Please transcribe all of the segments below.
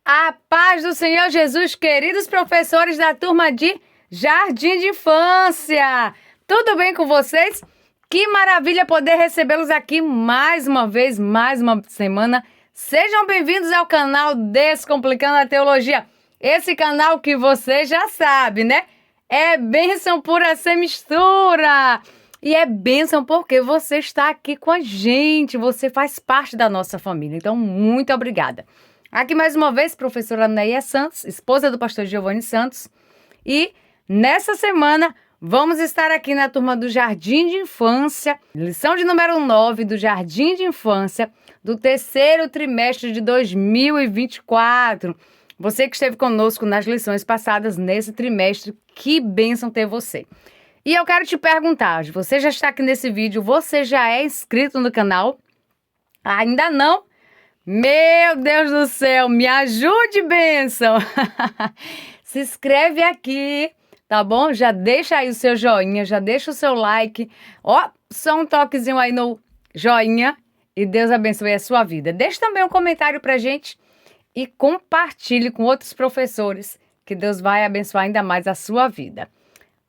A paz do Senhor Jesus, queridos professores da turma de Jardim de Infância. Tudo bem com vocês? Que maravilha poder recebê-los aqui mais uma vez, mais uma semana. Sejam bem-vindos ao canal Descomplicando a Teologia. Esse canal que você já sabe, né? É bênção pura sem mistura. E é bênção porque você está aqui com a gente, você faz parte da nossa família. Então, muito obrigada. Aqui mais uma vez, professora Neia Santos, esposa do pastor Giovanni Santos. E nessa semana vamos estar aqui na turma do Jardim de Infância, lição de número 9 do Jardim de Infância, do terceiro trimestre de 2024. Você que esteve conosco nas lições passadas nesse trimestre, que bênção ter você. E eu quero te perguntar, você já está aqui nesse vídeo, você já é inscrito no canal? Ainda não? Meu Deus do céu, me ajude, bênção! Se inscreve aqui, tá bom? Já deixa aí o seu joinha, já deixa o seu like. Ó, só um toquezinho aí no joinha e Deus abençoe a sua vida. Deixa também um comentário pra gente e compartilhe com outros professores, que Deus vai abençoar ainda mais a sua vida.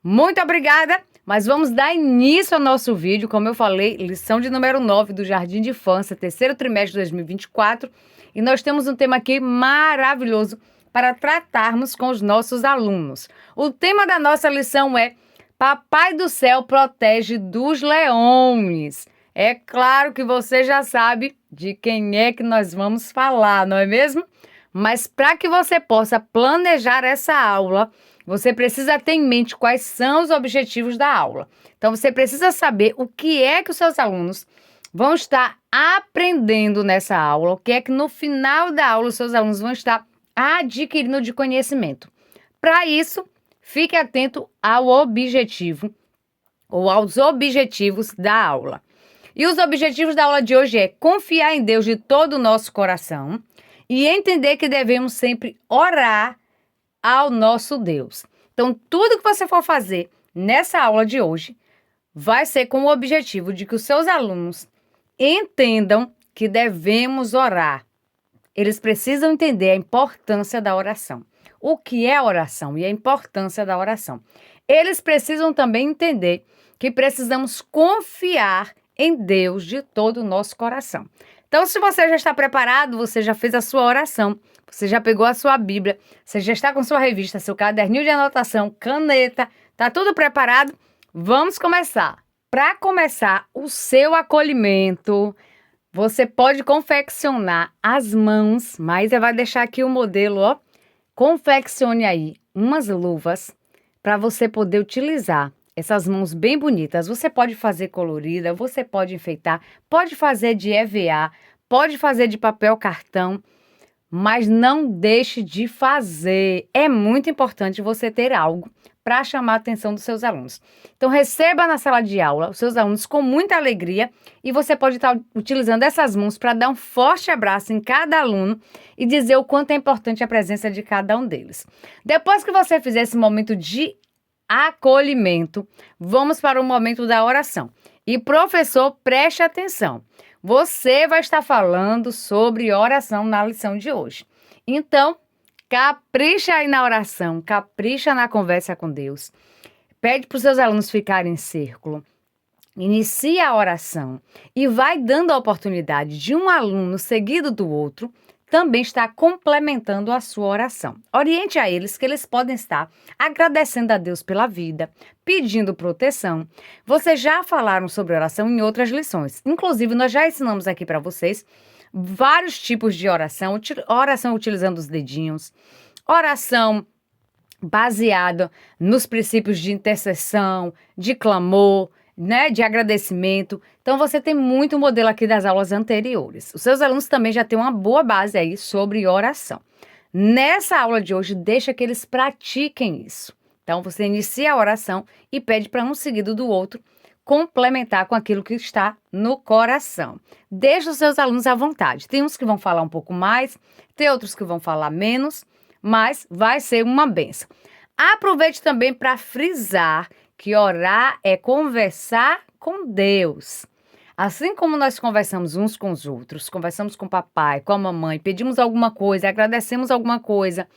Muito obrigada, mas vamos dar início ao nosso vídeo, como eu falei, lição de número 9 do Jardim de Infância, terceiro trimestre de 2024, e nós temos um tema aqui maravilhoso para tratarmos com os nossos alunos. O tema da nossa lição é Papai do Céu protege dos leões. É claro que você já sabe de quem é que nós vamos falar, não é mesmo? Mas para que você possa planejar essa aula, você precisa ter em mente quais são os objetivos da aula. Então, você precisa saber o que é que os seus alunos vão estar aprendendo nessa aula, o que é que no final da aula os seus alunos vão estar adquirindo de conhecimento. Para isso, fique atento ao objetivo ou aos objetivos da aula. E os objetivos da aula de hoje é confiar em Deus de todo o nosso coração e entender que devemos sempre orar ao nosso Deus. Então, tudo que você for fazer nessa aula de hoje vai ser com o objetivo de que os seus alunos entendam que devemos orar. Eles precisam entender a importância da oração. O que é a oração e a importância da oração. Eles precisam também entender que precisamos confiar em Deus de todo o nosso coração. Então, se você já está preparado, você já fez a sua oração, você já pegou a sua Bíblia, você já está com sua revista, seu caderninho de anotação, caneta, tá tudo preparado? Vamos começar. Para começar o seu acolhimento, você pode confeccionar as mãos, mas você vai deixar aqui o modelo, ó. Confeccione aí umas luvas para você poder utilizar essas mãos bem bonitas. Você pode fazer colorida, você pode enfeitar, pode fazer de EVA, pode fazer de papel cartão, mas não deixe de fazer. É muito importante você ter algo para chamar a atenção dos seus alunos. Então, receba na sala de aula os seus alunos com muita alegria e você pode estar utilizando essas mãos para dar um forte abraço em cada aluno e dizer o quanto é importante a presença de cada um deles. Depois que você fizer esse momento de acolhimento, vamos para o momento da oração. E professor, preste atenção. Você vai estar falando sobre oração na lição de hoje. Então, capricha aí na oração, capricha na conversa com Deus. Pede para os seus alunos ficarem em círculo. Inicia a oração e vai dando a oportunidade de um aluno seguido do outro também está complementando a sua oração. Oriente a eles que eles podem estar agradecendo a Deus pela vida, pedindo proteção. Vocês já falaram sobre oração em outras lições. Inclusive, nós já ensinamos aqui para vocês vários tipos de oração. Oração utilizando os dedinhos, oração baseada nos princípios de intercessão, de clamor, né, de agradecimento. Então, você tem muito modelo aqui das aulas anteriores. Os seus alunos também já têm uma boa base aí sobre oração. Nessa aula de hoje, deixa que eles pratiquem isso. Então, você inicia a oração e pede para um seguido do outro complementar com aquilo que está no coração. Deixa os seus alunos à vontade. Tem uns que vão falar um pouco mais, tem outros que vão falar menos, mas vai ser uma bênção. Aproveite também para frisar que orar é conversar com Deus. Assim como nós conversamos uns com os outros, conversamos com o papai, com a mamãe, pedimos alguma coisa, agradecemos alguma coisa,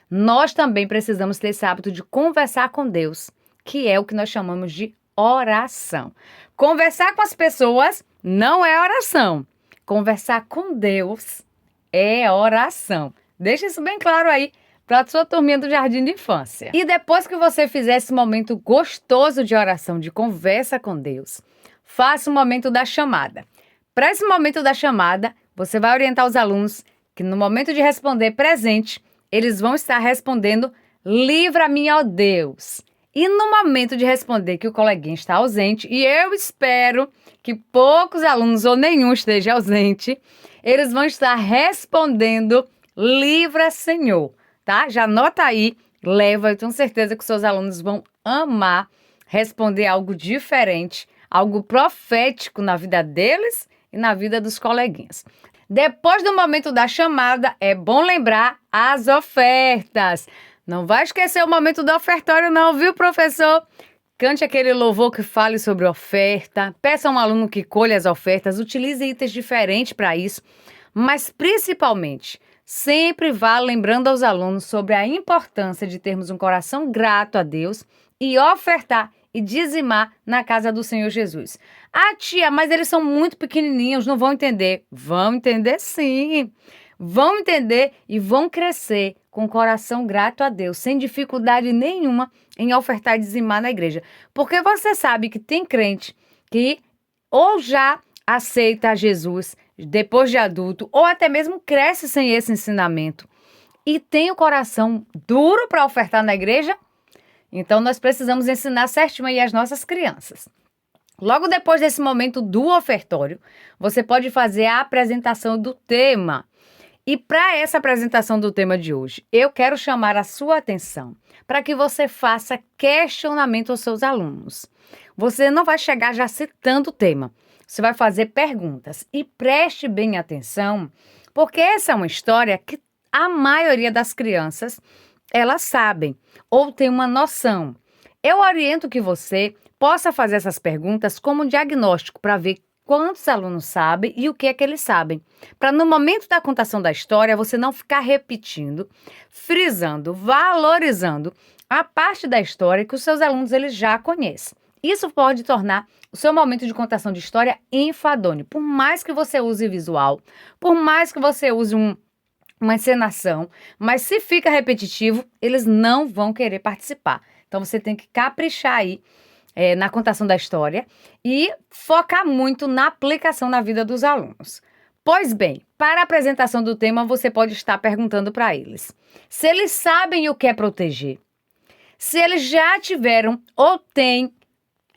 nós também precisamos ter esse hábito de conversar com Deus, que é o que nós chamamos de oração. Conversar com as pessoas não é oração. Conversar com Deus é oração. Deixa isso bem claro aí para a sua turminha do Jardim de Infância. E depois que você fizer esse momento gostoso de oração, de conversa com Deus, faça o momento da chamada. Para esse momento da chamada, você vai orientar os alunos que no momento de responder presente, eles vão estar respondendo livra-me, ó Deus. E no momento de responder que o coleguinha está ausente, e eu espero que poucos alunos ou nenhum esteja ausente, eles vão estar respondendo livra, Senhor, tá? Já anota aí, leva, eu tenho certeza que seus alunos vão amar responder algo diferente, algo profético na vida deles e na vida dos coleguinhas. Depois do momento da chamada, é bom lembrar as ofertas. Não vai esquecer o momento do ofertório não, viu, professor? Cante aquele louvor que fale sobre oferta, peça a um aluno que colha as ofertas, utilize itens diferentes para isso, mas principalmente, sempre vá lembrando aos alunos sobre a importância de termos um coração grato a Deus e ofertar e dizimar na casa do Senhor Jesus. Ah, tia, mas eles são muito pequenininhos, não vão entender. Vão entender sim. Vão entender e vão crescer com o coração grato a Deus, sem dificuldade nenhuma em ofertar e dizimar na igreja. Porque você sabe que tem crente que ou já aceita Jesus depois de adulto, ou até mesmo cresce sem esse ensinamento e tem o coração duro para ofertar na igreja. Então, nós precisamos ensinar certinho aí as nossas crianças. Logo depois desse momento do ofertório, você pode fazer a apresentação do tema. E para essa apresentação do tema de hoje, eu quero chamar a sua atenção para que você faça questionamento aos seus alunos. Você não vai chegar já citando o tema. Você vai fazer perguntas. E preste bem atenção, porque essa é uma história que a maioria das crianças elas sabem ou têm uma noção. Eu oriento que você possa fazer essas perguntas como um diagnóstico para ver quantos alunos sabem e o que é que eles sabem. Para no momento da contação da história, você não ficar repetindo, frisando, valorizando a parte da história que os seus alunos eles já conhecem. Isso pode tornar o seu momento de contação de história enfadonho. Por mais que você use visual, por mais que você use uma encenação, mas se fica repetitivo, eles não vão querer participar. Então, você tem que caprichar aí na contação da história e focar muito na aplicação na vida dos alunos. Pois bem, para a apresentação do tema, você pode estar perguntando para eles se eles sabem o que é proteger, se eles já tiveram ou têm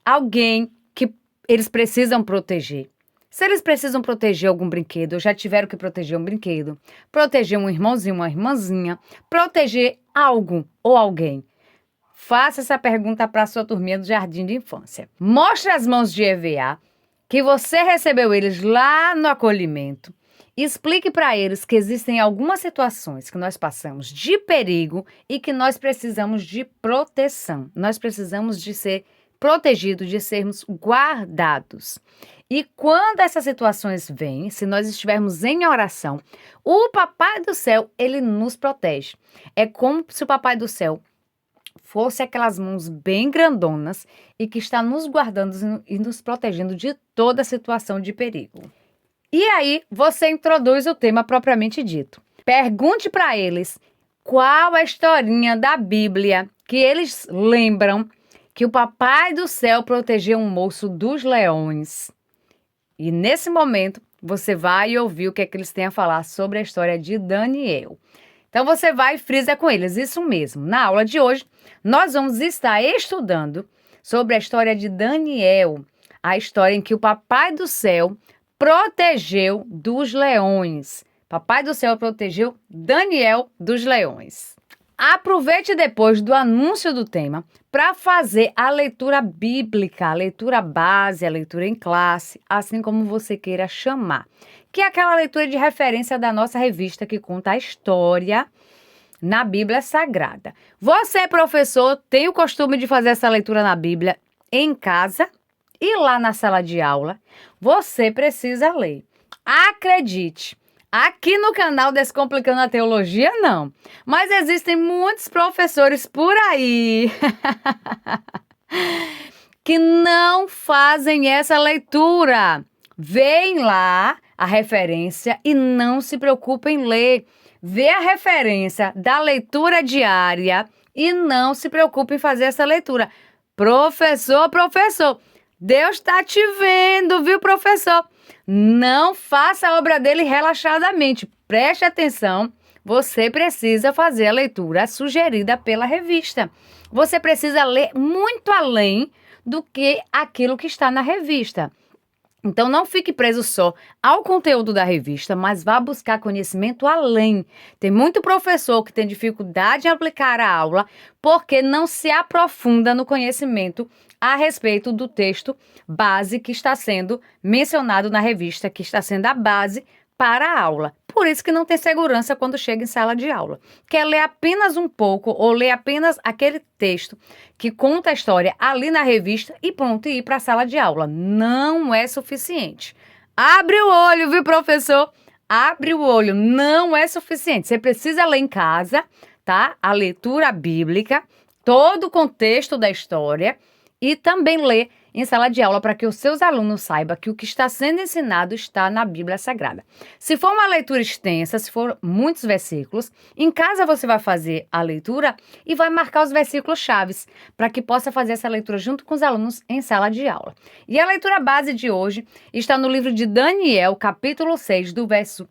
alguém que eles precisam proteger. Se eles precisam proteger algum brinquedo, ou já tiveram que proteger um brinquedo, proteger um irmãozinho, uma irmãzinha, proteger algo ou alguém. Faça essa pergunta para a sua turminha do Jardim de Infância. Mostre as mãos de EVA, que você recebeu eles lá no acolhimento. Explique para eles que existem algumas situações que nós passamos de perigo e que nós precisamos de proteção. Nós precisamos de ser protegidos, de sermos guardados. E quando essas situações vêm, se nós estivermos em oração, o Papai do Céu, ele nos protege. É como se o Papai do Céu fosse aquelas mãos bem grandonas e que está nos guardando e nos protegendo de toda situação de perigo. E aí, você introduz o tema propriamente dito. Pergunte para eles qual a historinha da Bíblia que eles lembram que o Papai do Céu protegeu um moço dos leões. E nesse momento, você vai ouvir o que é que eles têm a falar sobre a história de Daniel. Então, você vai e frisa com eles, isso mesmo. Na aula de hoje, nós vamos estar estudando sobre a história de Daniel, a história em que o Papai do Céu protegeu dos leões. Papai do Céu protegeu Daniel dos leões. Aproveite depois do anúncio do tema para fazer a leitura bíblica, a leitura base, a leitura em classe, assim como você queira chamar, que é aquela leitura de referência da nossa revista que conta a história na Bíblia Sagrada. Você, professor, tem o costume de fazer essa leitura na Bíblia em casa e lá na sala de aula, você precisa ler. Acredite, aqui no canal Descomplicando a Teologia, não. Mas existem muitos professores por aí que não fazem essa leitura. Veem lá a referência e não se preocupem em ler. Vê a referência da leitura diária e não se preocupe em fazer essa leitura. Professor, Deus está te vendo, viu, professor? Não faça a obra dele relaxadamente. Preste atenção, você precisa fazer a leitura sugerida pela revista. Você precisa ler muito além do que aquilo que está na revista. Então, não fique preso só ao conteúdo da revista, mas vá buscar conhecimento além. Tem muito professor que tem dificuldade em aplicar a aula porque não se aprofunda no conhecimento a respeito do texto base que está sendo mencionado na revista, que está sendo a base para a aula. Por isso que não tem segurança quando chega em sala de aula. Quer ler apenas um pouco ou ler apenas aquele texto que conta a história ali na revista e pronto, e ir para a sala de aula. Não é suficiente. Abre o olho, viu, professor? Abre o olho, não é suficiente. Você precisa ler em casa, tá? A leitura bíblica, todo o contexto da história e também ler em sala de aula para que os seus alunos saibam que o que está sendo ensinado está na Bíblia Sagrada. Se for uma leitura extensa, se for muitos versículos, em casa você vai fazer a leitura e vai marcar os versículos chaves para que possa fazer essa leitura junto com os alunos em sala de aula. E a leitura base de hoje está no livro de Daniel, capítulo 6, do verso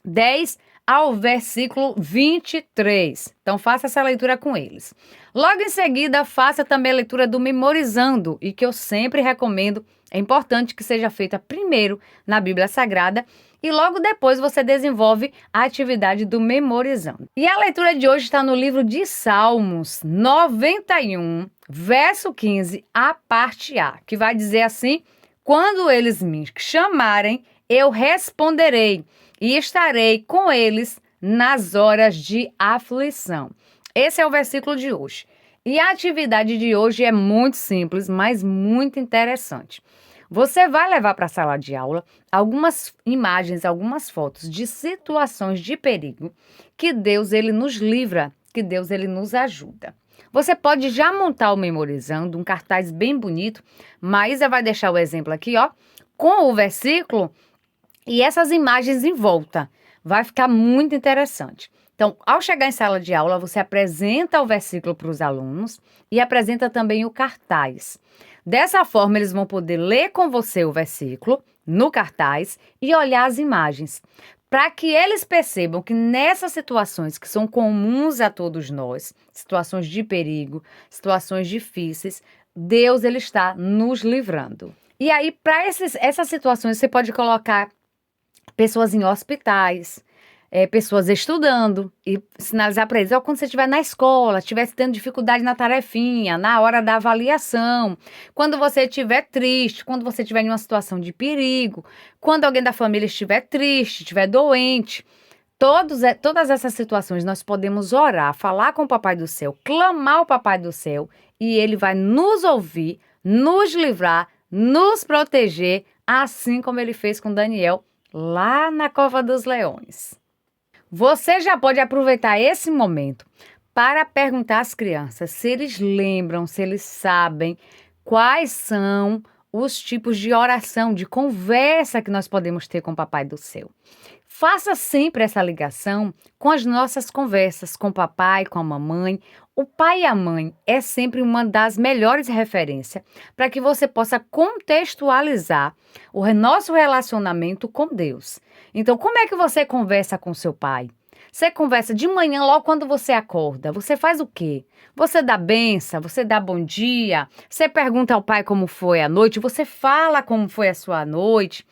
10 ao versículo 23. Então, faça essa leitura com eles. Logo em seguida, faça também a leitura do Memorizando, e que eu sempre recomendo, é importante que seja feita primeiro na Bíblia Sagrada, e logo depois você desenvolve a atividade do Memorizando. E a leitura de hoje está no livro de Salmos 91, verso 15, a parte A, que vai dizer assim: quando eles me chamarem, eu responderei, e estarei com eles nas horas de aflição. Esse é o versículo de hoje. E a atividade de hoje é muito simples, mas muito interessante. Você vai levar para a sala de aula algumas imagens, algumas fotos de situações de perigo que Deus ele nos livra, que Deus ele nos ajuda. Você pode já montar o Memorizando, um cartaz bem bonito. Maísa vai deixar o exemplo aqui, ó, com o versículo e essas imagens em volta. Vai ficar muito interessante. Então, ao chegar em sala de aula, você apresenta o versículo para os alunos e apresenta também o cartaz. Dessa forma, eles vão poder ler com você o versículo no cartaz e olhar as imagens, para que eles percebam que nessas situações que são comuns a todos nós, situações de perigo, situações difíceis, Deus ele está nos livrando. E aí, para essas situações, você pode colocar pessoas em hospitais, pessoas estudando e sinalizar para eles, quando você estiver na escola, estiver tendo dificuldade na tarefinha, na hora da avaliação, quando você estiver triste, quando você estiver em uma situação de perigo, quando alguém da família estiver triste, estiver doente, todas essas situações nós podemos orar, falar com o Papai do Céu, clamar ao Papai do Céu e Ele vai nos ouvir, nos livrar, nos proteger, assim como Ele fez com Daniel lá na Cova dos Leões. Você já pode aproveitar esse momento para perguntar às crianças se eles lembram, se eles sabem quais são os tipos de oração, de conversa que nós podemos ter com o Papai do Céu. Faça sempre essa ligação com as nossas conversas com o papai, com a mamãe. O pai e a mãe é sempre uma das melhores referências para que você possa contextualizar o nosso relacionamento com Deus. Então, como é que você conversa com seu pai? Você conversa de manhã, logo quando você acorda. Você faz o quê? Você dá bênção, você dá bom dia, você pergunta ao pai como foi a noite, você fala como foi a sua noite.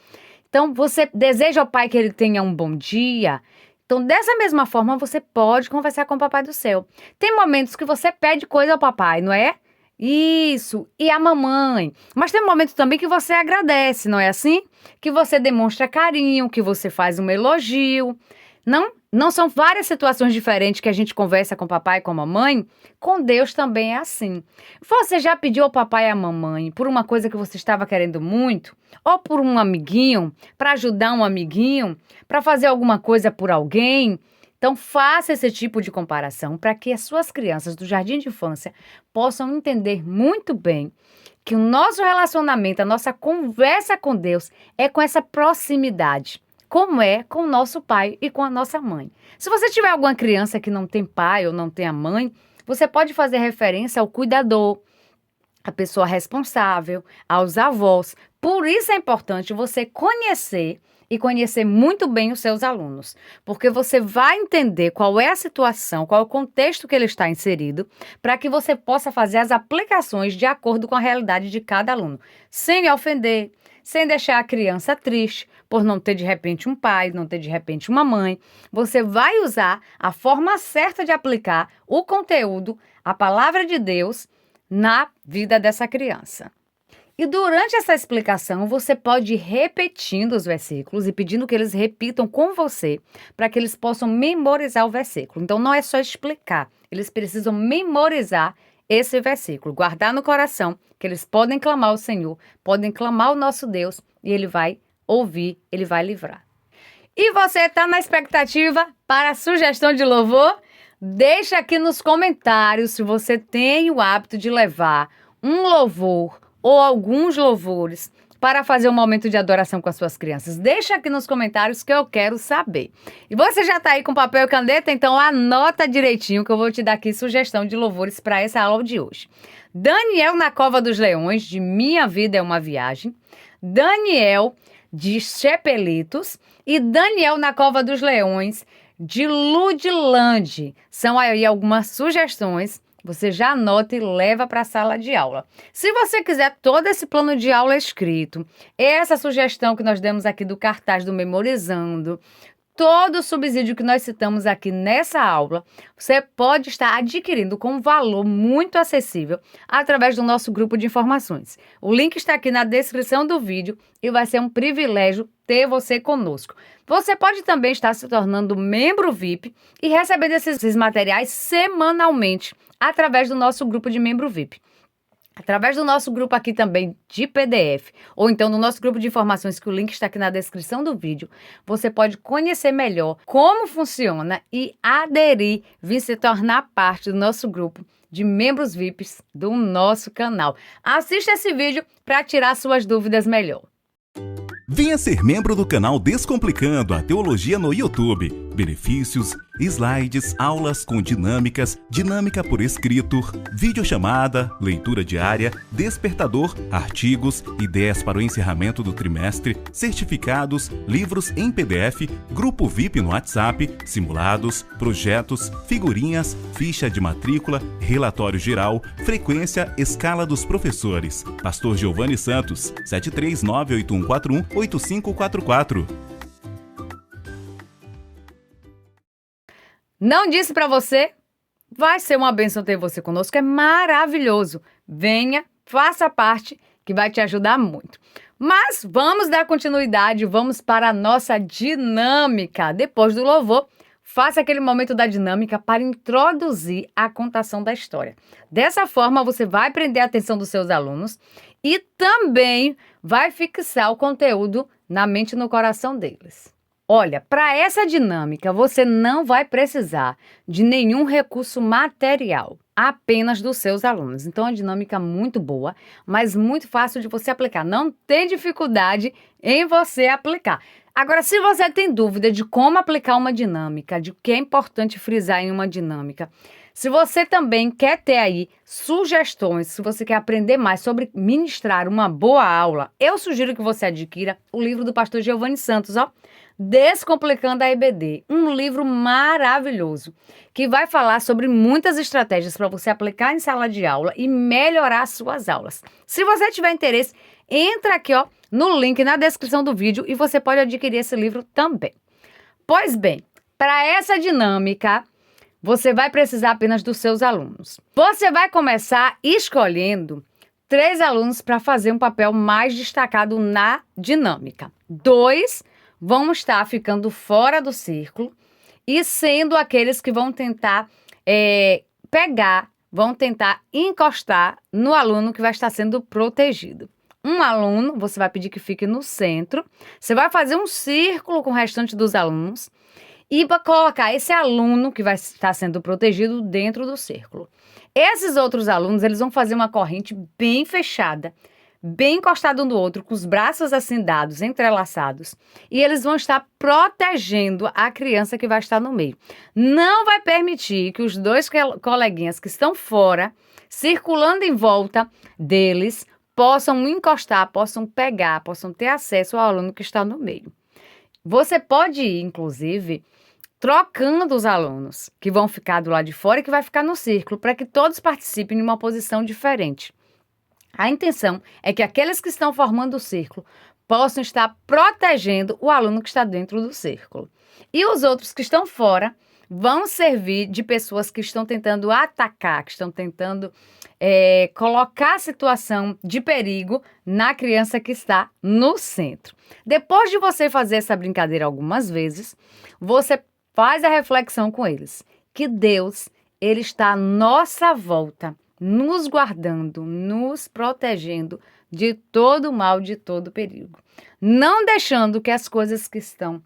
Então, você deseja ao pai que ele tenha um bom dia. Então, dessa mesma forma, você pode conversar com o Papai do Céu. Tem momentos que você pede coisa ao papai, não é? Isso, e a mamãe. Mas tem momentos também que você agradece, não é assim? Que você demonstra carinho, que você faz um elogio. Não são várias situações diferentes que a gente conversa com o papai e com a mamãe? Com Deus também é assim. Você já pediu ao papai e à mamãe por uma coisa que você estava querendo muito? Ou por um amiguinho? Para ajudar um amiguinho? Para fazer alguma coisa por alguém? Então faça esse tipo de comparação para que as suas crianças do jardim de infância possam entender muito bem que o nosso relacionamento, a nossa conversa com Deus é com essa proximidade, como é com o nosso pai e com a nossa mãe. Se você tiver alguma criança que não tem pai ou não tem a mãe, você pode fazer referência ao cuidador, à pessoa responsável, aos avós. Por isso é importante você conhecer e conhecer muito bem os seus alunos, porque você vai entender qual é a situação, qual é o contexto que ele está inserido, para que você possa fazer as aplicações de acordo com a realidade de cada aluno, sem ofender, sem deixar a criança triste por não ter de repente um pai, não ter de repente uma mãe. Você vai usar a forma certa de aplicar o conteúdo, a palavra de Deus, na vida dessa criança. E durante essa explicação, você pode ir repetindo os versículos e pedindo que eles repitam com você, para que eles possam memorizar o versículo. Então, não é só explicar, eles precisam memorizar esse versículo, guardar no coração, que eles podem clamar ao Senhor, podem clamar ao nosso Deus, e Ele vai ouvir, Ele vai livrar. E você está na expectativa para a sugestão de louvor? Deixa aqui nos comentários se você tem o hábito de levar um louvor ou alguns louvores para fazer um momento de adoração com as suas crianças. Deixa aqui nos comentários que eu quero saber. E você já está aí com papel e caneta? Então anota direitinho que eu vou te dar aqui sugestão de louvores para essa aula de hoje. Daniel na Cova dos Leões, de Minha Vida é uma Viagem. Daniel, de Chepelitos. E Daniel na Cova dos Leões, de Ludilande. São aí algumas sugestões. Você já anota e leva para a sala de aula. Se você quiser todo esse plano de aula escrito, essa sugestão que nós demos aqui do cartaz do Memorizando, todo o subsídio que nós citamos aqui nessa aula, você pode estar adquirindo com um valor muito acessível através do nosso grupo de informações. O link está aqui na descrição do vídeo e vai ser um privilégio ter você conosco. Você pode também estar se tornando membro VIP e recebendo esses materiais semanalmente através do nosso grupo de membro VIP. Através do nosso grupo aqui também de PDF, ou então do nosso grupo de informações, que o link está aqui na descrição do vídeo, você pode conhecer melhor como funciona e aderir, vir se tornar parte do nosso grupo de membros VIPs do nosso canal. Assista esse vídeo para tirar suas dúvidas melhor. Venha ser membro do canal Descomplicando a Teologia no YouTube. Benefícios, slides, aulas com dinâmicas, dinâmica por escrito, videochamada, leitura diária, despertador, artigos, ideias para o encerramento do trimestre, certificados, livros em PDF, grupo VIP no WhatsApp, simulados, projetos, figurinhas, ficha de matrícula, relatório geral, frequência, escala dos professores. Pastor Giovanni Santos, 73981418544. Não disse para você? Vai ser uma bênção ter você conosco, é maravilhoso. Venha, faça parte, que vai te ajudar muito. Mas vamos dar continuidade, vamos para a nossa dinâmica. Depois do louvor, faça aquele momento da dinâmica para introduzir a contação da história. Dessa forma, você vai prender a atenção dos seus alunos e também vai fixar o conteúdo na mente e no coração deles. Olha, para essa dinâmica, você não vai precisar de nenhum recurso material, apenas dos seus alunos. Então, é uma dinâmica muito boa, mas muito fácil de você aplicar. Não tem dificuldade em você aplicar. Agora, se você tem dúvida de como aplicar uma dinâmica, de o que é importante frisar em uma dinâmica, se você também quer ter aí sugestões, se você quer aprender mais sobre ministrar uma boa aula, eu sugiro que você adquira o livro do pastor Giovanni Santos, ó, Descomplicando a EBD, um livro maravilhoso, que vai falar sobre muitas estratégias para você aplicar em sala de aula e melhorar as suas aulas. Se você tiver interesse, entra aqui, ó, no link na descrição do vídeo e você pode adquirir esse livro também. Pois bem, para essa dinâmica, você vai precisar apenas dos seus alunos. Você vai começar escolhendo 3 alunos para fazer um papel mais destacado na dinâmica. 2 vão estar ficando fora do círculo e sendo aqueles que vão tentar vão tentar encostar no aluno que vai estar sendo protegido. Um aluno, você vai pedir que fique no centro, você vai fazer um círculo com o restante dos alunos e vai colocar esse aluno que vai estar sendo protegido dentro do círculo. Esses outros alunos, eles vão fazer uma corrente bem fechada, bem encostado um do outro, com os braços assim dados, entrelaçados, e eles vão estar protegendo a criança que vai estar no meio. Não vai permitir que os dois coleguinhas que estão fora, circulando em volta deles, possam encostar, possam pegar, possam ter acesso ao aluno que está no meio. Você pode ir, inclusive, trocando os alunos que vão ficar do lado de fora e que vai ficar no círculo, para que todos participem de uma posição diferente. A intenção é que aqueles que estão formando o círculo possam estar protegendo o aluno que está dentro do círculo. E os outros que estão fora vão servir de pessoas que estão tentando atacar, que estão tentando colocar a situação de perigo na criança que está no centro. Depois de você fazer essa brincadeira algumas vezes, você faz a reflexão com eles, que Deus, Ele está à nossa volta, nos guardando, nos protegendo de todo mal, de todo perigo. Não deixando que as coisas que estão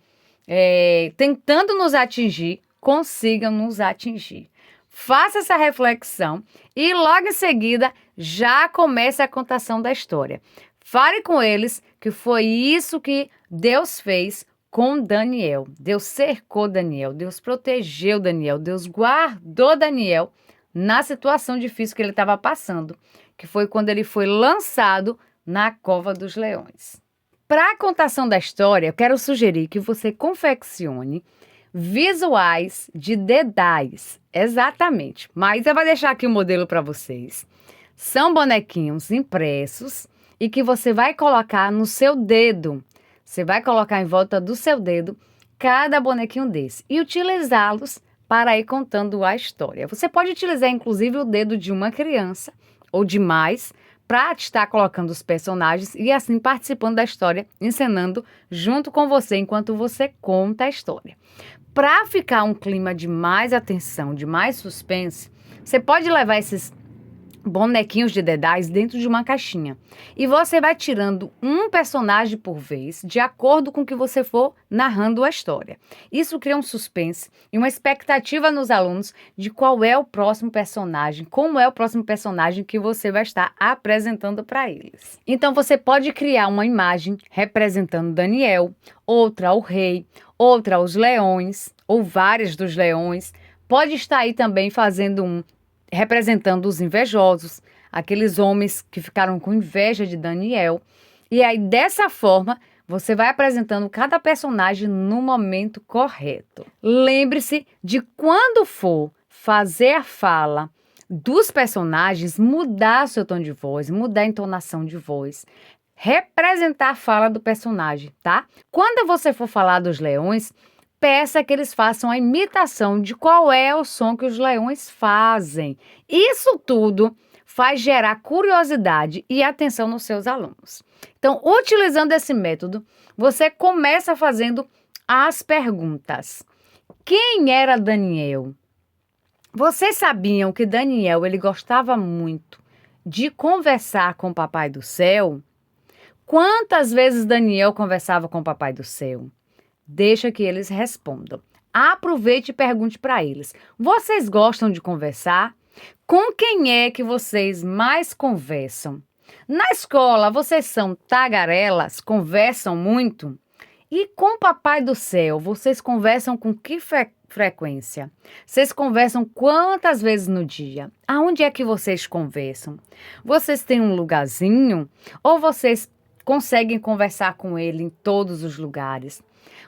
tentando nos atingir, consigam nos atingir. Faça essa reflexão e logo em seguida já comece a contação da história. Fale com eles que foi isso que Deus fez com Daniel. Deus cercou Daniel, Deus protegeu Daniel, Deus guardou Daniel na situação difícil que ele estava passando, que foi quando ele foi lançado na cova dos leões. Para a contação da história, eu quero sugerir que você confeccione visuais de dedais, exatamente. Mas eu vou deixar aqui o modelo para vocês. São bonequinhos impressos e que você vai colocar no seu dedo. Você vai colocar em volta do seu dedo cada bonequinho desse e utilizá-los para ir contando a história. Você pode utilizar, inclusive, o dedo de uma criança ou de mais para estar colocando os personagens e assim participando da história, encenando junto com você enquanto você conta a história. Para ficar um clima de mais atenção, de mais suspense, você pode levar esses bonequinhos de dedais dentro de uma caixinha e você vai tirando um personagem por vez de acordo com o que você for narrando a história. Isso cria um suspense e uma expectativa nos alunos de qual é o próximo personagem, como é o próximo personagem que você vai estar apresentando para eles. Então você pode criar uma imagem representando Daniel, outra o rei, outra os leões ou várias dos leões. Pode estar aí também fazendo representando os invejosos, aqueles homens que ficaram com inveja de Daniel. E aí, dessa forma, você vai apresentando cada personagem no momento correto. Lembre-se de quando for fazer a fala dos personagens, mudar seu tom de voz, mudar a entonação de voz, representar a fala do personagem, tá? Quando você for falar dos leões, peça que eles façam a imitação de qual é o som que os leões fazem. Isso tudo faz gerar curiosidade e atenção nos seus alunos. Então, utilizando esse método, você começa fazendo as perguntas. Quem era Daniel? Vocês sabiam que Daniel ele gostava muito de conversar com o Papai do Céu? Quantas vezes Daniel conversava com o Papai do Céu? Deixa que eles respondam. Aproveite e pergunte para eles. Vocês gostam de conversar? Com quem é que vocês mais conversam? Na escola, vocês são tagarelas? Conversam muito? E com o Papai do Céu, vocês conversam com que frequência? Vocês conversam quantas vezes no dia? Aonde é que vocês conversam? Vocês têm um lugarzinho? Ou vocês conseguem conversar com ele em todos os lugares?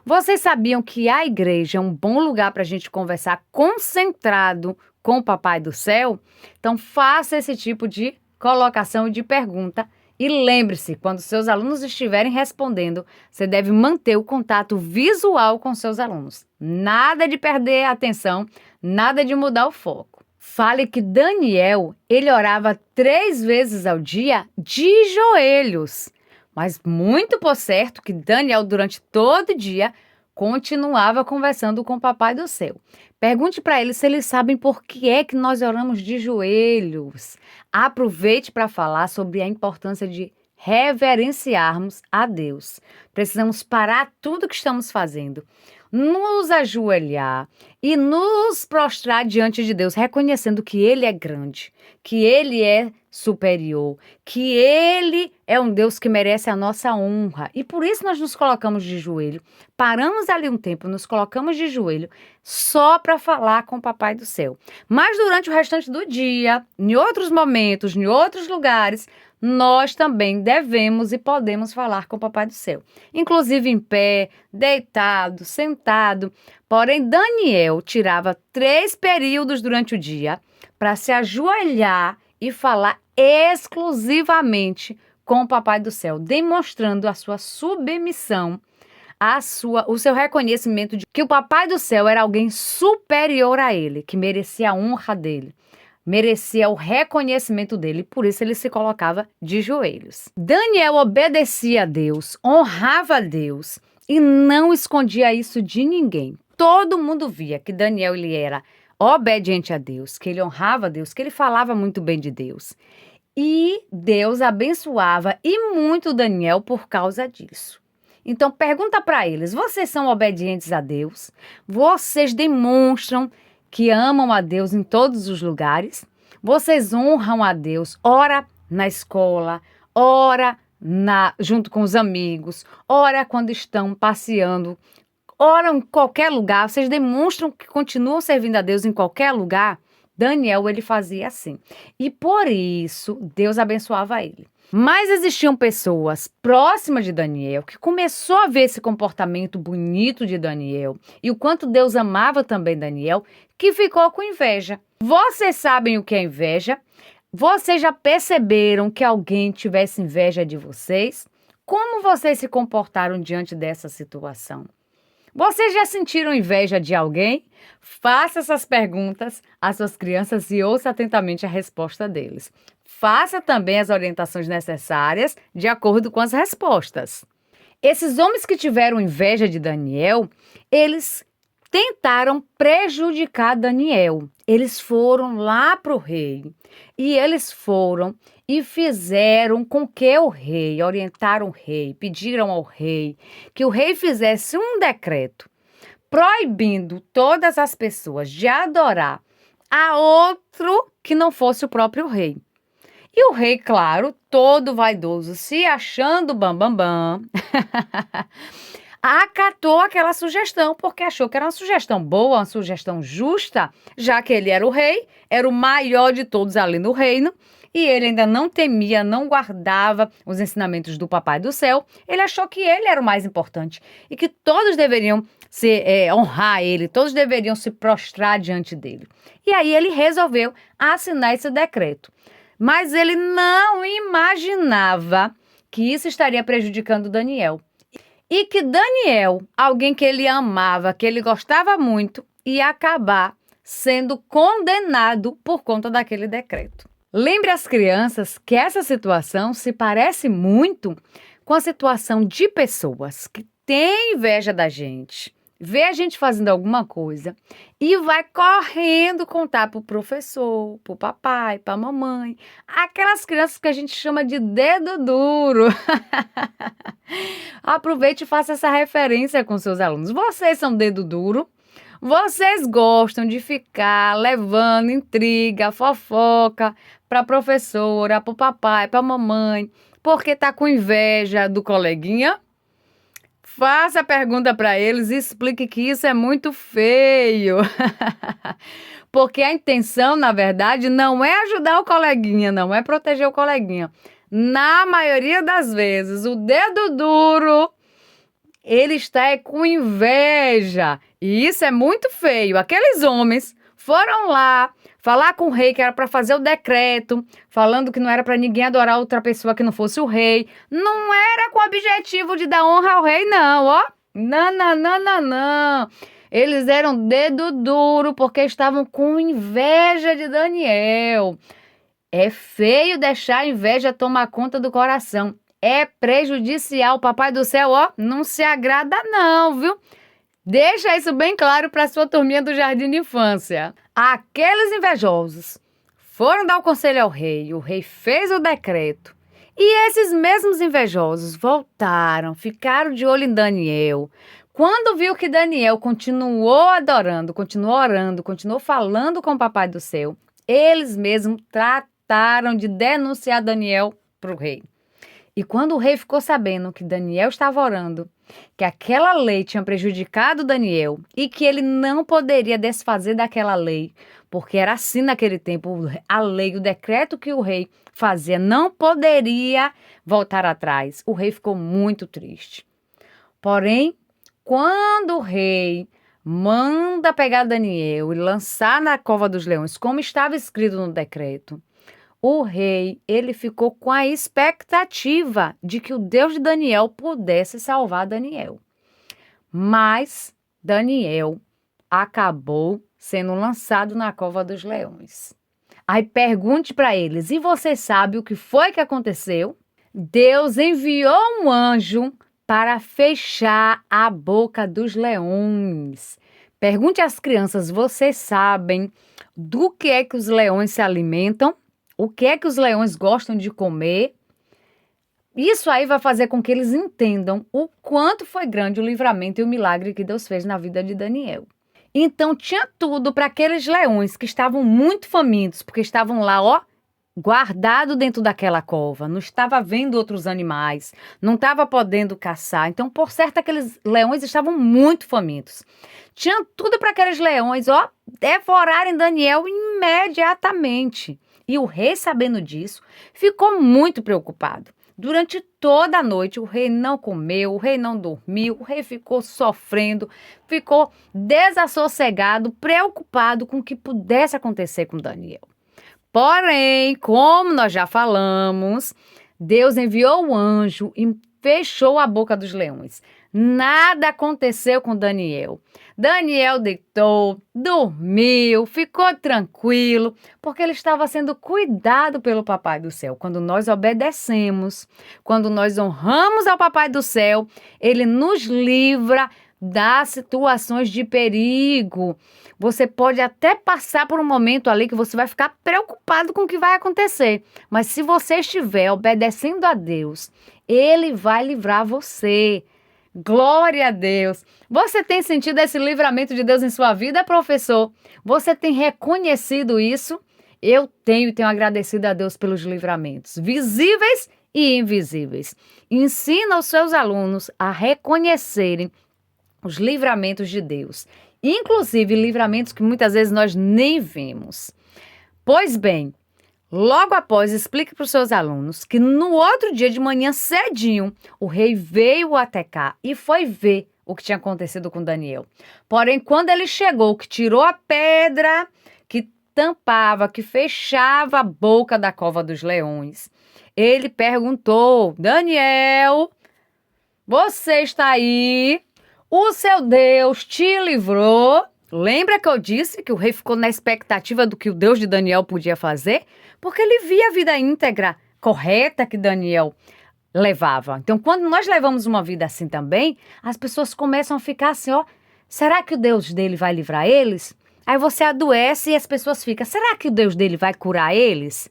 Vocês sabiam que a igreja é um bom lugar para a gente conversar concentrado com o Papai do Céu? Então, faça esse tipo de colocação e de pergunta. E lembre-se, quando seus alunos estiverem respondendo, você deve manter o contato visual com seus alunos. Nada de perder a atenção, nada de mudar o foco. Fale que Daniel, ele orava 3 vezes ao dia de joelhos. Mas muito por certo que Daniel, durante todo o dia, continuava conversando com o Papai do Céu. Pergunte para eles se eles sabem por que é que nós oramos de joelhos. Aproveite para falar sobre a importância de reverenciarmos a Deus. Precisamos parar tudo que estamos fazendo, nos ajoelhar e nos prostrar diante de Deus, reconhecendo que Ele é grande, que Ele é superior, que Ele é um Deus que merece a nossa honra. E por isso nós nos colocamos de joelho, paramos ali um tempo, nos colocamos de joelho só para falar com o Papai do Céu. Mas durante o restante do dia, em outros momentos, em outros lugares, nós também devemos e podemos falar com o Papai do Céu. Inclusive em pé, deitado, sentado. Porém, Daniel tirava 3 períodos durante o dia para se ajoelhar e falar exclusivamente com o Papai do Céu, demonstrando a sua submissão, o seu reconhecimento de que o Papai do Céu era alguém superior a ele, que merecia a honra dele, merecia o reconhecimento dele, por isso ele se colocava de joelhos. Daniel obedecia a Deus, honrava a Deus e não escondia isso de ninguém. Todo mundo via que Daniel ele era obediente a Deus, que ele honrava a Deus, que ele falava muito bem de Deus. E Deus abençoava e muito Daniel por causa disso. Então pergunta para eles, vocês são obedientes a Deus? Vocês demonstram que amam a Deus em todos os lugares? Vocês honram a Deus, ora na escola, ora junto com os amigos, ora quando estão passeando, ora em qualquer lugar, vocês demonstram que continuam servindo a Deus em qualquer lugar? Daniel, ele fazia assim. E por isso, Deus abençoava ele. Mas existiam pessoas próximas de Daniel que começou a ver esse comportamento bonito de Daniel e o quanto Deus amava também Daniel, que ficou com inveja. Vocês sabem o que é inveja? Vocês já perceberam que alguém tivesse inveja de vocês? Como vocês se comportaram diante dessa situação? Vocês já sentiram inveja de alguém? Faça essas perguntas às suas crianças e ouça atentamente a resposta deles. Faça também as orientações necessárias de acordo com as respostas. Esses homens que tiveram inveja de Daniel, eles tentaram prejudicar Daniel. Eles foram lá para o rei e eles foram e fizeram com que o rei, orientaram o rei, pediram ao rei que o rei fizesse um decreto proibindo todas as pessoas de adorar a outro que não fosse o próprio rei. E o rei, claro, todo vaidoso, se achando bambambam, acatou aquela sugestão, porque achou que era uma sugestão boa, uma sugestão justa, já que ele era o rei, era o maior de todos ali no reino, e ele ainda não temia, não guardava os ensinamentos do Papai do Céu. Ele achou que ele era o mais importante e que todos deveriam honrar ele, todos deveriam se prostrar diante dele. E aí ele resolveu assinar esse decreto. Mas ele não imaginava que isso estaria prejudicando Daniel. E que Daniel, alguém que ele amava, que ele gostava muito, ia acabar sendo condenado por conta daquele decreto. Lembre as crianças que essa situação se parece muito com a situação de pessoas que têm inveja da gente, vê a gente fazendo alguma coisa e vai correndo contar para o professor, para o papai, para a mamãe. Aquelas crianças que a gente chama de dedo duro. Aproveite e faça essa referência com seus alunos. Vocês são dedo duro? Vocês gostam de ficar levando intriga, fofoca para a professora, para o papai, para a mamãe, porque tá com inveja do coleguinha? Faça a pergunta para eles e explique que isso é muito feio. Porque a intenção, na verdade, não é ajudar o coleguinha, não é proteger o coleguinha. Na maioria das vezes, o dedo duro, ele está com inveja. E isso é muito feio. Aqueles homens foram lá falar com o rei que era para fazer o decreto, falando que não era para ninguém adorar outra pessoa que não fosse o rei. Não era com o objetivo de dar honra ao rei, não, ó. Não, não, não, não, não. Eles eram dedo duro porque estavam com inveja de Daniel. É feio deixar a inveja tomar conta do coração. É prejudicial. O Papai do Céu, ó, não se agrada não, viu? Deixa isso bem claro para sua turminha do jardim de infância. Aqueles invejosos foram dar o conselho ao rei, o rei fez o decreto. E esses mesmos invejosos voltaram, ficaram de olho em Daniel. Quando viu que Daniel continuou adorando, continuou orando, continuou falando com o Papai do Céu, eles mesmos trataram de denunciar Daniel para o rei. E quando o rei ficou sabendo que Daniel estava orando, que aquela lei tinha prejudicado Daniel e que ele não poderia desfazer daquela lei, porque era assim naquele tempo, a lei, o decreto que o rei fazia não poderia voltar atrás. O rei ficou muito triste. Porém, quando o rei manda pegar Daniel e lançar na cova dos leões, como estava escrito no decreto, o rei, ele ficou com a expectativa de que o Deus de Daniel pudesse salvar Daniel. Mas Daniel acabou sendo lançado na cova dos leões. Aí pergunte para eles, e você sabe o que foi que aconteceu? Deus enviou um anjo para fechar a boca dos leões. Pergunte às crianças, vocês sabem do que é que os leões se alimentam? O que é que os leões gostam de comer? Isso aí vai fazer com que eles entendam o quanto foi grande o livramento e o milagre que Deus fez na vida de Daniel. Então tinha tudo para aqueles leões que estavam muito famintos, porque estavam lá, guardado dentro daquela cova, não estava vendo outros animais, não estava podendo caçar. Então, por certo, aqueles leões estavam muito famintos. Tinha tudo para aqueles leões, devorarem Daniel imediatamente. E o rei, sabendo disso, ficou muito preocupado. Durante toda a noite, o rei não comeu, o rei não dormiu, o rei ficou sofrendo, ficou desassossegado, preocupado com o que pudesse acontecer com Daniel. Porém, como nós já falamos, Deus enviou o anjo e fechou a boca dos leões. Nada aconteceu com Daniel. Daniel deitou, dormiu, ficou tranquilo, porque ele estava sendo cuidado pelo Papai do Céu. Quando nós obedecemos, quando nós honramos ao Papai do Céu, ele nos livra das situações de perigo. Você pode até passar por um momento ali que você vai ficar preocupado com o que vai acontecer. Mas se você estiver obedecendo a Deus, Ele vai livrar você. Glória a Deus! Você tem sentido esse livramento de Deus em sua vida, professor? Você tem reconhecido isso? Eu tenho e tenho agradecido a Deus pelos livramentos, visíveis e invisíveis. Ensina os seus alunos a reconhecerem os livramentos de Deus, inclusive livramentos que muitas vezes nós nem vemos. Pois bem, logo após, explique para os seus alunos que no outro dia de manhã cedinho, o rei veio até cá e foi ver o que tinha acontecido com Daniel. Porém, quando ele chegou, que tirou a pedra que tampava, que fechava a boca da cova dos leões, ele perguntou: Daniel, você está aí? O seu Deus te livrou? Lembra que eu disse que o rei ficou na expectativa do que o Deus de Daniel podia fazer? Porque ele via a vida íntegra, correta que Daniel levava. Então, quando nós levamos uma vida assim também, as pessoas começam a ficar assim, será que o Deus dele vai livrar eles? Aí você adoece e as pessoas ficam, será que o Deus dele vai curar eles?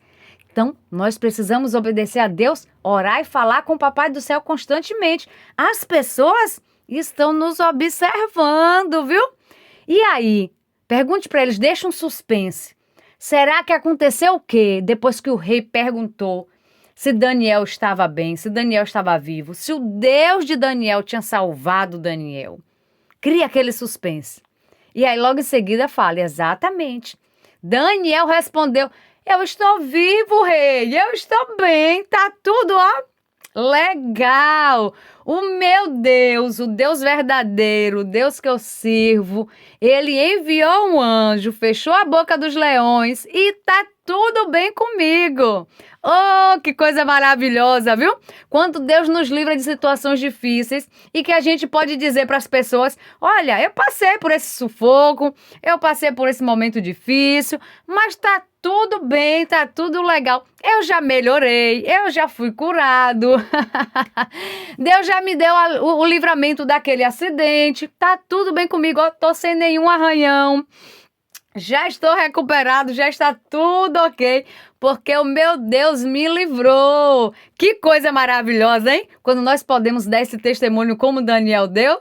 Então, nós precisamos obedecer a Deus, orar e falar com o Papai do Céu constantemente. As pessoas estão nos observando, viu? E aí, pergunte para eles, deixa um suspense. Será que aconteceu o quê? Depois que o rei perguntou se Daniel estava bem, se Daniel estava vivo, se o Deus de Daniel tinha salvado Daniel. Cria aquele suspense. E aí, logo em seguida, fala, exatamente. Daniel respondeu, eu estou vivo, rei, eu estou bem, tá tudo, legal. O meu Deus, o Deus verdadeiro, o Deus que eu sirvo, ele enviou um anjo, fechou a boca dos leões e tá tudo bem comigo. Oh, que coisa maravilhosa, viu? Quando Deus nos livra de situações difíceis e que a gente pode dizer para as pessoas, olha, eu passei por esse sufoco, eu passei por esse momento difícil, mas tá tudo bem, tá tudo legal. Eu já melhorei, eu já fui curado. Deus já me deu o livramento daquele acidente. Tá tudo bem comigo, eu tô sem nenhum arranhão. Já estou recuperado, já está tudo ok, porque o meu Deus me livrou. Que coisa maravilhosa, hein? Quando nós podemos dar esse testemunho como Daniel deu.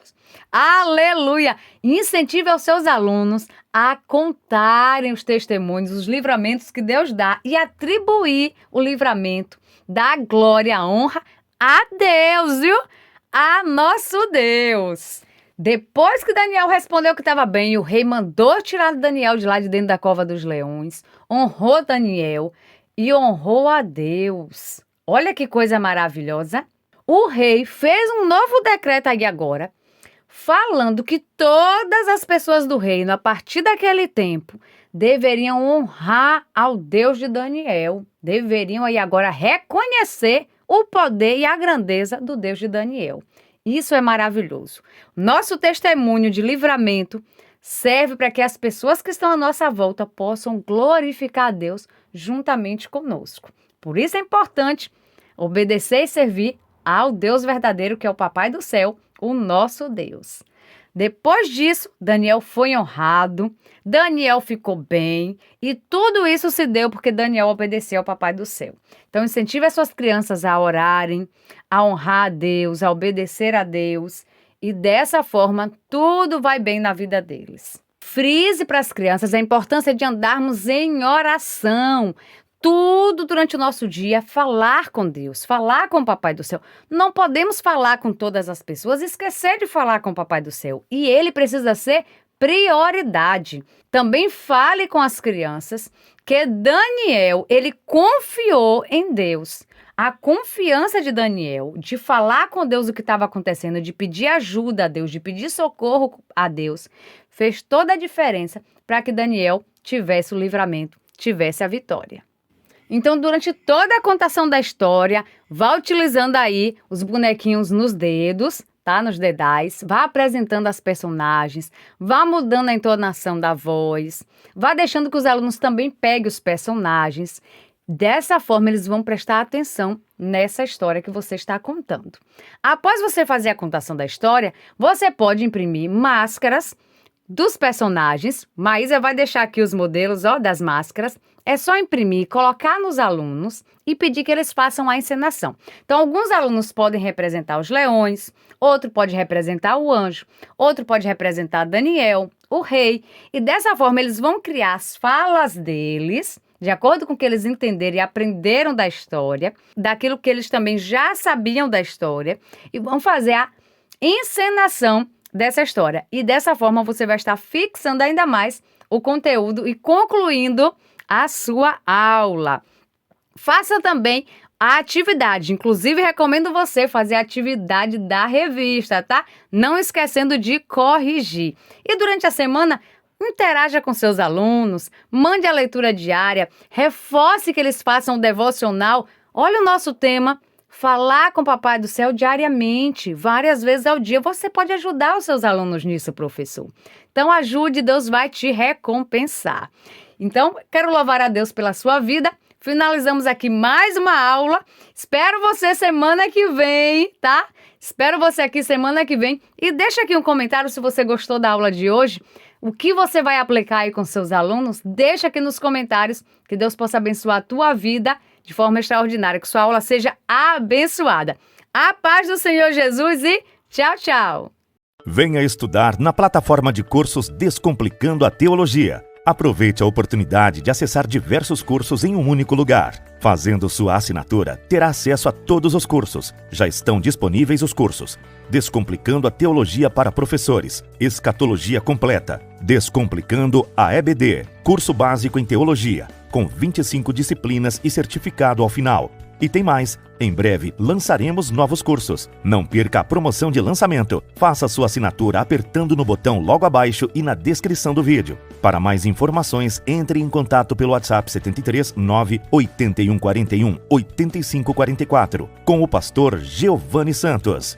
Aleluia! Incentive aos seus alunos a contarem os testemunhos, os livramentos que Deus dá e atribuir o livramento da glória, a honra a Deus, viu? A nosso Deus. Depois que Daniel respondeu que estava bem, o rei mandou tirar Daniel de lá de dentro da cova dos leões, honrou Daniel e honrou a Deus. Olha que coisa maravilhosa. O rei fez um novo decreto aí agora, falando que todas as pessoas do reino, a partir daquele tempo, deveriam honrar ao Deus de Daniel. Deveriam aí agora reconhecer o poder e a grandeza do Deus de Daniel. Isso é maravilhoso. Nosso testemunho de livramento serve para que as pessoas que estão à nossa volta possam glorificar a Deus juntamente conosco. Por isso é importante obedecer e servir ao Deus verdadeiro, que é o Papai do Céu, o nosso Deus. Depois disso, Daniel foi honrado, Daniel ficou bem e tudo isso se deu porque Daniel obedeceu ao Papai do Céu. Então, incentive as suas crianças a orarem, a honrar a Deus, a obedecer a Deus e dessa forma tudo vai bem na vida deles. Frise para as crianças a importância de andarmos em oração. Tudo durante o nosso dia, falar com Deus, falar com o Papai do Céu. Não podemos falar com todas as pessoas e esquecer de falar com o Papai do Céu. E ele precisa ser prioridade. Também fale com as crianças que Daniel, ele confiou em Deus. A confiança de Daniel, de falar com Deus o que estava acontecendo, de pedir ajuda a Deus, de pedir socorro a Deus, fez toda a diferença para que Daniel tivesse o livramento, tivesse a vitória. Então, durante toda a contação da história, vá utilizando aí os bonequinhos nos dedos, tá? Nos dedais, vá apresentando as personagens, vá mudando a entonação da voz, vá deixando que os alunos também peguem os personagens. Dessa forma, eles vão prestar atenção nessa história que você está contando. Após você fazer a contação da história, você pode imprimir máscaras dos personagens. Maísa vai deixar aqui os modelos das máscaras. É só imprimir, colocar nos alunos e pedir que eles façam a encenação. Então, alguns alunos podem representar os leões, outro pode representar o anjo, outro pode representar Daniel, o rei. E dessa forma, eles vão criar as falas deles, de acordo com o que eles entenderam e aprenderam da história, daquilo que eles também já sabiam da história, e vão fazer a encenação dessa história. E dessa forma, você vai estar fixando ainda mais o conteúdo e concluindo a sua aula. Faça também a atividade. Inclusive, recomendo você fazer a atividade da revista, tá? Não esquecendo de corrigir. E durante a semana, interaja com seus alunos, mande a leitura diária, reforce que eles façam o devocional. Olha o nosso tema, falar com o Papai do Céu diariamente, várias vezes ao dia. Você pode ajudar os seus alunos nisso, professor. Então, ajude, Deus vai te recompensar. Então, quero louvar a Deus pela sua vida. Finalizamos aqui mais uma aula. Espero você semana que vem, tá? Espero você aqui semana que vem. E deixa aqui um comentário se você gostou da aula de hoje. O que você vai aplicar aí com seus alunos? Deixa aqui nos comentários. Que Deus possa abençoar a tua vida de forma extraordinária. Que sua aula seja abençoada. A paz do Senhor Jesus e tchau, tchau. Venha estudar na plataforma de cursos Descomplicando a Teologia. Aproveite a oportunidade de acessar diversos cursos em um único lugar. Fazendo sua assinatura, terá acesso a todos os cursos. Já estão disponíveis os cursos: Descomplicando a Teologia para Professores, Escatologia Completa, Descomplicando a EBD, Curso Básico em Teologia, com 25 disciplinas e certificado ao final. E tem mais, em breve lançaremos novos cursos. Não perca a promoção de lançamento. Faça sua assinatura apertando no botão logo abaixo e na descrição do vídeo. Para mais informações, entre em contato pelo WhatsApp 73 98141 8544 com o pastor Giovanni Santos.